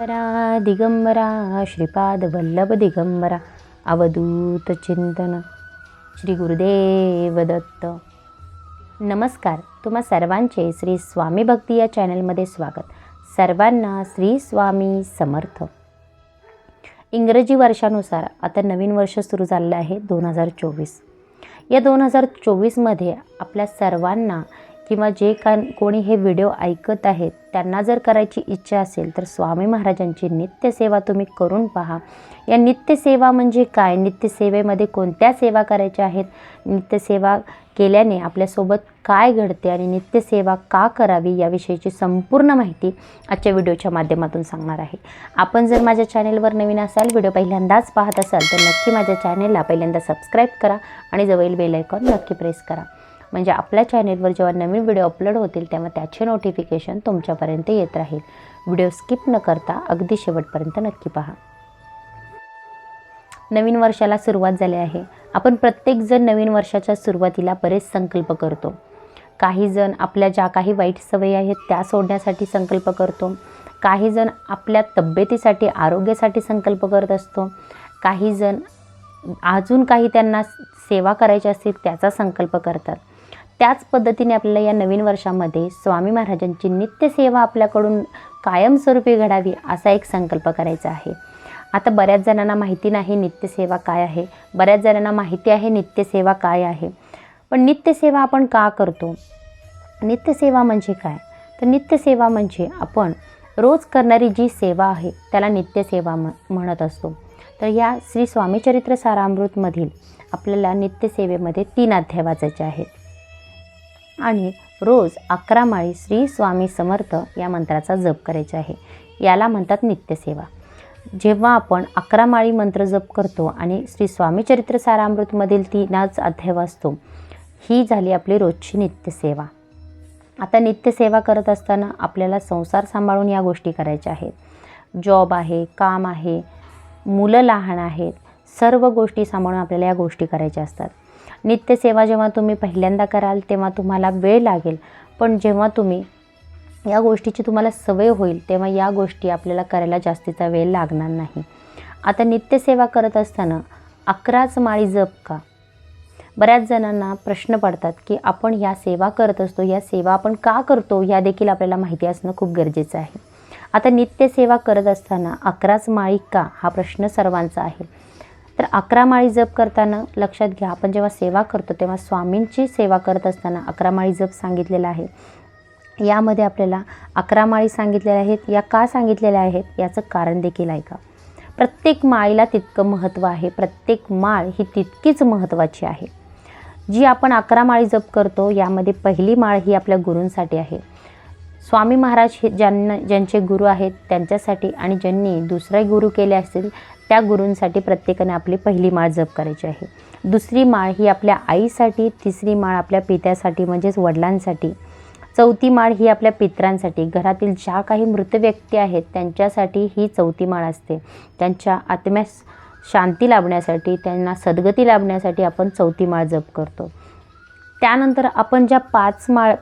दिगंबरा श्रीपाद वल्लभ दिगंबरा अवधूत चिंतन श्री गुरुदेव दत्त. नमस्कार. तुम्हा सर्वांचे श्री स्वामी भक्ती या चॅनलमध्ये स्वागत. सर्वांना श्री स्वामी समर्थ. इंग्रजी वर्षानुसार आता नवीन वर्ष सुरू झालं आहे 2024. या 2024मध्ये आपल्या सर्वांना किंवा जे कोणी हे व्हिडिओ ऐकत आहेत त्यांना जर करायची इच्छा असेल तर स्वामी महाराजांची नित्यसेवा तुम्ही करून पहा. या नित्यसेवा म्हणजे काय, नित्यसेवेमध्ये कोणत्या सेवा करायच्या आहेत, नित्यसेवा केल्याने आपल्यासोबत काय घडते आणि नित्यसेवा का करावी याविषयीची संपूर्ण माहिती आजच्या व्हिडिओच्या माध्यमातून सांगणार आहे. आपण जर माझ्या चॅनेलवर नवीन असाल, व्हिडिओ पहिल्यांदाच पाहत असाल तर नक्की माझ्या चॅनेलला पहिल्यांदा सबस्क्राईब करा आणि जवळील बेल आयकॉन नक्की प्रेस करा. म्हणजे आपल्या चॅनेलवर जेव्हा नवीन व्हिडिओ अपलोड होतील तेव्हा त्याचे नोटिफिकेशन तुमच्यापर्यंत येत राहील. व्हिडिओ स्किप न करता अगदी शेवटपर्यंत नक्की पहा. नवीन वर्षाला सुरुवात झाली आहे. आपण प्रत्येकजण नवीन वर्षाच्या सुरुवातीला बरेच संकल्प करतो. काही जण आपल्या ज्या काही वाईट सवयी आहेत त्या सोडण्यासाठी संकल्प करतो. काही जण आपल्या तब्येतीसाठी, आरोग्यासाठी संकल्प करत असतो. काही जण अजून काही त्यांना सेवा करायची असते त्याचा संकल्प करतात. त्याच पद्धतीने आपल्याला या नवीन वर्षामध्ये स्वामी महाराजांची नित्यसेवा आपल्याकडून कायमस्वरूपी घडावी असा एक संकल्प करायचा आहे. आता बऱ्याच जणांना माहिती नाही नित्यसेवा काय आहे, बऱ्याच जणांना माहिती आहे नित्यसेवा काय आहे. पण नित्यसेवा आपण का करतो? नित्यसेवा म्हणजे काय? तर नित्यसेवा म्हणजे आपण रोज करणारी जी सेवा आहे त्याला नित्यसेवा म्हणत असतो. तर या श्री स्वामीचरित्र सारामृतमधील आपल्याला नित्यसेवेमध्ये 3 अध्याय वाचायचे आहेत आणि रोज 11 माळी श्री स्वामी समर्थ या मंत्राचा जप करायचा आहे. याला म्हणतात नित्यसेवा. जेव्हा आपण 11 माळी मंत्र जप करतो आणि श्री स्वामीचरित्र सारामृतमधील 3 अध्याय वाचतो, ही झाली आपली रोजची नित्यसेवा. आता नित्यसेवा करत असताना आपल्याला संसार सांभाळून या गोष्टी करायच्या आहेत. जॉब आहे, काम आहे, मुलं लहान आहेत, सर्व गोष्टी सांभाळून आपल्याला या गोष्टी करायच्या असतात. नित्यसेवा जेव्हा तुम्ही पहिल्यांदा कराल तेव्हा तुम्हाला वेळ लागेल, पण जेव्हा तुम्ही या गोष्टीची तुम्हाला सवय होईल तेव्हा या गोष्टी आपल्याला करायला जास्तीचा वेळ लागणार नाही. आता नित्यसेवा करत असताना 11च माळी जप का? बऱ्याच जणांना प्रश्न पडतात की आपण या सेवा करत असतो, या सेवा आपण का करतो या देखील आपल्याला माहिती असणं खूप गरजेचं आहे. आता नित्यसेवा करत असताना 11च माळी का हा प्रश्न सर्वांचा आहे. तर 11 माळी जप करताना लक्षात घ्या, आपण जेव्हा सेवा करतो तेव्हा स्वामींची सेवा करत असताना 11 माळी जप सांगितलेला आहे. यामध्ये आपल्याला 11 माळी सांगितलेल्या आहेत. या का सांगितलेल्या आहेत याचं कारण देखील ऐका. प्रत्येक माळीला तितकं महत्त्व आहे. प्रत्येक माळ ही तितकीच महत्त्वाची आहे. जी आपण 11 माळी जप करतो यामध्ये पहिली माळ ही आपल्या गुरूंसाठी आहे. स्वामी महाराज हे ज्यांचे गुरु आहेत त्यांच्यासाठी आणि ज्यांनी दुसरे गुरु केले असतील त्या गुरूंसाठी प्रत्येकाने आपली पहिली माळ जप करायची आहे. दुसरी माळ ही आपल्या आईसाठी, तिसरी माळ आपल्या पित्यासाठी म्हणजेच वडिलांसाठी, चौथी माळ ही आपल्या पितरांसाठी, घरातील ज्या काही मृत व्यक्ती आहेत त्यांच्यासाठी ही चौथी माळ असते. त्यांच्या आत्म्यास शांती लाभण्यासाठी, त्यांना सद्गती लाभण्यासाठी आपण चौथी माळ जप करतो. त्यानंतर आपण ज्या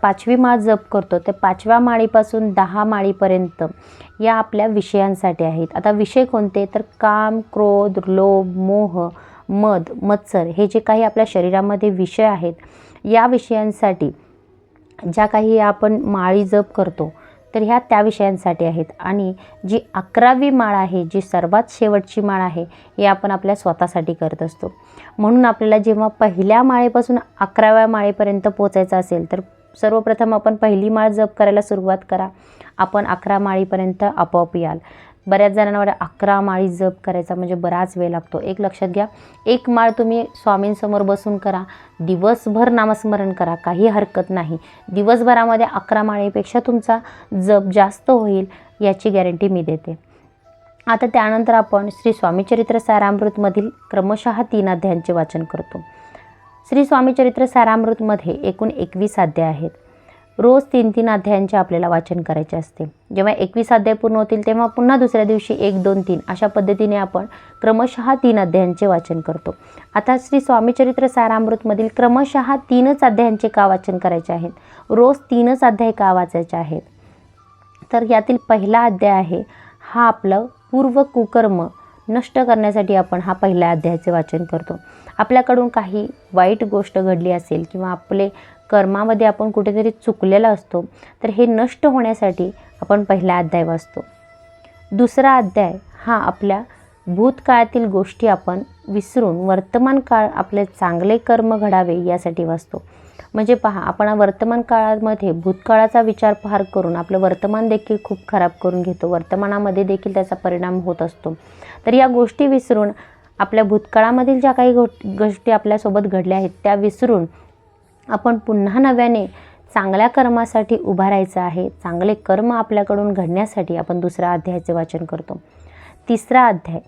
5वी माळ जप करतो त्या 5व्या माळीपासून 10 माळीपर्यंत या आपल्या विषयांसाठी आहेत. आता विषय कोणते? तर काम, क्रोध, लोभ, मोह, मद, मत्सर हे जे काही आपल्या शरीरामध्ये विषय आहेत या विषयांसाठी ज्या काही आपण माळी जप करतो तर ह्या त्या विषयांसाठी आहेत. आणि जी 11वी माळ आहे, जी सर्वात शेवटची माळ आहे, हे आपण आपल्या स्वतःसाठी करत असतो. म्हणून आपल्याला जेव्हा पहिल्या माळेपासून 11व्या माळेपर्यंत पोचायचं असेल तर सर्वप्रथम आपण पहिली माळ जप करायला सुरुवात करा. आपण 11 माळीपर्यंत आपोआप याल. बऱ्याच जणांना वाटतं 11 माळी जप करायचा म्हणजे बराच वेळ लागतो. एक लक्षात घ्या, एक माळ तुम्ही स्वामींसमोर बसून करा, दिवसभर नामस्मरण करा, काही हरकत नाही. दिवसभरामध्ये 11 माळेपेक्षा तुमचा जप जास्त होईल याची गॅरंटी मी देते. आता त्यानंतर आपण श्री स्वामीचरित्र सारामृतमधील क्रमशः 3 अध्यायांचे वाचन करतो. श्री स्वामीचरित्र सारामृतमध्ये एकूण 21 अध्याय आहेत. रोज 3-3 अध्यायांचे आपल्याला वाचन करायचे असते. जेव्हा 21 अध्याय पूर्ण होतील तेव्हा पुन्हा दुसऱ्या दिवशी 1, 2, 3 अशा पद्धतीने आपण क्रमशः 3 अध्यायांचे वाचन करतो. आता श्री स्वामीचरित्र सारामृतमधील क्रमशः 3च अध्यायांचे का वाचन करायचे आहेत? रोज 3च अध्याय का वाचायचे आहेत? तर यातील पहिला अध्याय आहे हा आपलं पूर्व कुकर्म नष्ट करण्यासाठी आपण हा पहिल्या अध्यायाचे वाचन करतो. आपल्याकडून काही वाईट गोष्ट घडली असेल किंवा आपले कर्मामध्ये आपण कुठेतरी चुकलेला असतो, तर हे नष्ट होण्यासाठी आपण पहिला अध्याय वाचतो. दुसरा अध्याय हा आपल्या भूतकाळातील गोष्टी आपण विसरून वर्तमान काळ आपले चांगले कर्म घडावे यासाठी वाचतो. म्हणजे पहा, आपण वर्तमान काळामध्ये भूतकाळाचा विचार फार करून आपलं वर्तमान देखील खूप खराब करून घेतो. वर्तमानामध्ये देखील त्याचा परिणाम होत असतो. तर या गोष्टी विसरून आपल्या भूतकाळामधील ज्या काही गोष्टी आपल्यासोबत घडल्या आहेत त्या विसरून आपण पुन्हा नव्याने चांगल्या कर्मासाठी उभा राहायचं आहे. चांगले कर्म आपल्याकडून घडण्यासाठी आपण दुसऱ्या अध्यायाचे वाचन करतो. तिसरा अध्याय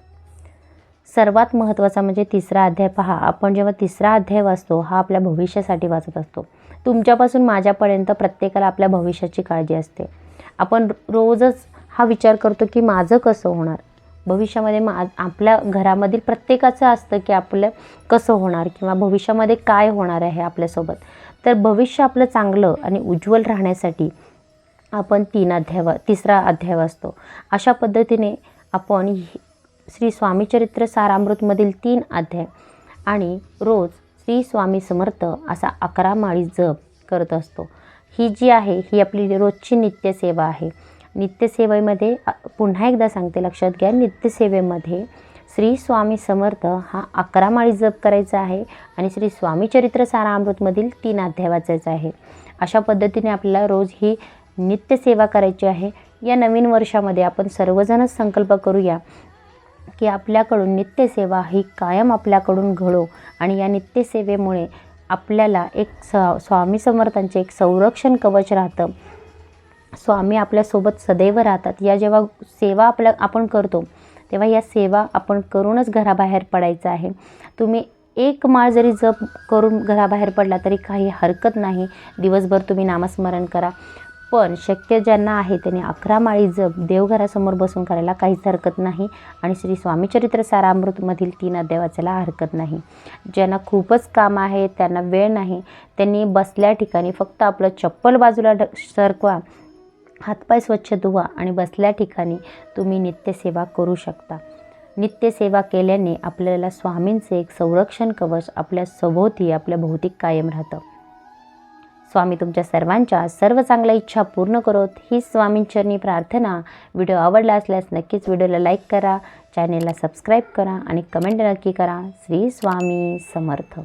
सर्वात महत्त्वाचा म्हणजे तिसरा अध्याय पहा, आपण जेव्हा तिसरा अध्याय वाचतो हा आपल्या भविष्यासाठी वाचत असतो. तुमच्यापासून माझ्यापर्यंत प्रत्येकाला आपल्या भविष्याची काळजी असते. आपण रोजच हा विचार करतो की माझं कसं होणार भविष्यामध्ये. आपल्या घरामधील प्रत्येकाचं असतं की आपलं कसं होणार किंवा भविष्यामध्ये काय होणार आहे आपल्यासोबत. तर भविष्य आपलं चांगलं आणि उज्ज्वल राहण्यासाठी आपण तिसरा अध्याय वाचतो. अशा पद्धतीने आपण श्री स्वामी चरित्र सारामृतमधील 3 अध्याय आणि रोज श्री स्वामी समर्थ असा 11 माळी जप करत असतो. ही जी आहे ही आपली रोजची नित्यसेवा आहे. नित्यसेवेमध्ये पुन्हा एकदा सांगते, लक्षात घ्या, नित्यसेवेमध्ये श्री स्वामी समर्थ हा 11 माळी जप करायचा आहे आणि श्री स्वामी चरित्र सारामृतमधील 3 अध्याय वाचायचा आहे. अशा पद्धतीने आपल्याला रोज ही नित्यसेवा करायची आहे. या नवीन वर्षामध्ये आपण सर्वजणच संकल्प करूया की आपल्याकडून नित्यसेवा ही कायम आपल्याकडून घडो आणि या नित्यसेवेमुळे आपल्याला एक स्वामी समर्थांचे एक संरक्षण कवच राहतं. स्वामी आपल्यासोबत सदैव राहतात. या जेव्हा सेवा आपण करतो तेव्हा या सेवा आपण करूनच घराबाहेर पडायचं आहे. तुम्ही 1 माळ जरी जप करून घराबाहेर पडला तरी काही हरकत नाही. दिवसभर तुम्ही नामस्मरण करा. पण शक्य ज्यांना आहे त्यांनी 11 माळी जप देवघरासमोर बसून करायला काहीच हरकत नाही आणि श्री स्वामी चरित्र सारामृतमधील 3 अध्याय वाचायला हरकत नाही. ज्यांना खूपच काम आहे, त्यांना वेळ नाही, त्यांनी बसल्या ठिकाणी फक्त आपलं चप्पल बाजूला सरकवा, हातपाय स्वच्छ धुवा आणि बसल्या ठिकाणी तुम्ही नित्यसेवा करू शकता. नित्यसेवा केल्याने आपल्याला स्वामींचे एक संरक्षण कवच आपल्या सभोवती आपल्या भोवती कायम राहतं. स्वामी तुमच्या सर्वांच्या सर्व चांगल्या इच्छा पूर्ण करोत ही स्वामींचरणी प्रार्थना. व्हिडिओ आवडला असल्यास नक्कीच व्हिडिओला लाईक करा, चॅनेलला सबस्क्राईब करा आणि कमेंट नक्की करा. श्री स्वामी समर्थ.